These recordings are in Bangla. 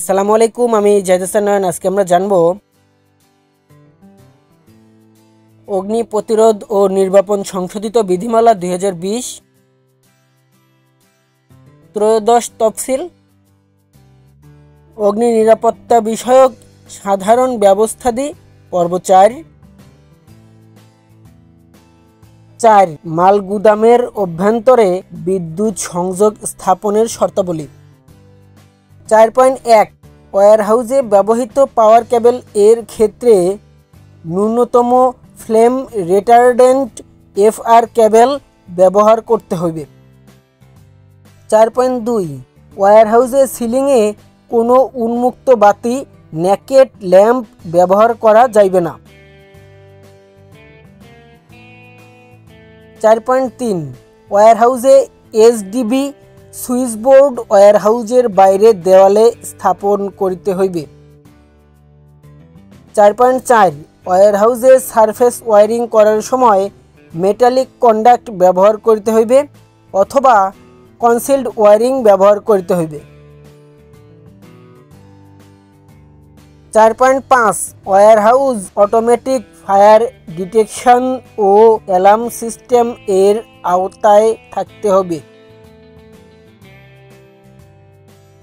আসসালামু আলাইকুম, আমি জাহিদ হাসান নয়ন। আজকে আমরা জানব অগ্নি প্রতিরোধ ও নির্বাপন সংশোধিত বিধিমালা 2020 ত্রয়োদশ তফসিল, অগ্নি নিরাপত্তা বিষয়ক সাধারণ ব্যবস্থাদি পর্ব 4 মাল গুদামের অভ্যন্তরে বিদ্যুৎ সংযোগ স্থাপনের শর্তাবলী। 4.1 ওয়্যারহাউসে ব্যবহৃত পাওয়ার কেবল এর ক্ষেত্রে ন্যূনতম ফ্লেম রিটার্ডেন্ট FR কেবল ব্যবহার করতে হবে। 4.2 ওয়্যারহাউসে সিলিংয়ে কোনো উন্মুক্ত বাতি নেকেড ল্যাম্প ব্যবহার করা যাইবে না। 4.3 ওয়্যারহাউসে SDB সুইচবোর্ড ওয়্যারহাউসের বাইরে দেওয়ালে স্থাপন করিতে হইবে। 4.4 ওয়্যারহাউসে সারফেস ওয়্যারিং করার সময় মেটালিক কন্ডাক্ট ব্যবহার করিতে হইবে অথবা কনসিলড ওয়্যারিং ব্যবহার করিতে হইবে। 4.5 ওয়্যারহাউস অটোমেটিক ফায়ার ডিটেকশন ও অ্যালার্ম সিস্টেম এর আওতায় থাকতে হবে।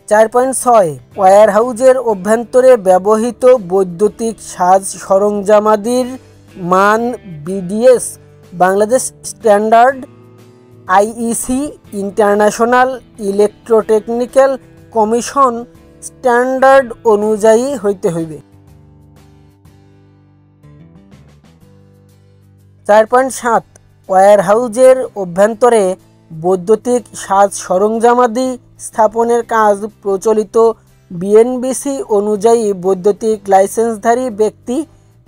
4.6 ওয়্যারহাউসের অভ্যন্তরে ব্যবহৃত বৈদ্যুতিক সাজ সরঞ্জামাদির মান BDS Bangladesh standard IEC international electrotechnical commission standard অনুযায়ী হইতে হইবে। 4.7 ওয়্যারহাউসের অভ্যন্তরে বৈদ্যুতিক সাজ সরঞ্জামাদি স্থাপনের কাজ প্রচলিত BNBC অনুযায়ী বৈদ্যুতিক লাইসেন্সধারী ব্যক্তি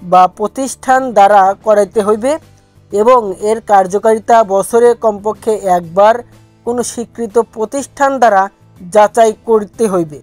বা প্রতিষ্ঠান দ্বারা করাইতে হইবে এবং এর কার্যকারিতা বছরে কমপক্ষে একবার কোনো স্বীকৃত প্রতিষ্ঠান দ্বারা যাচাই করতে হইবে।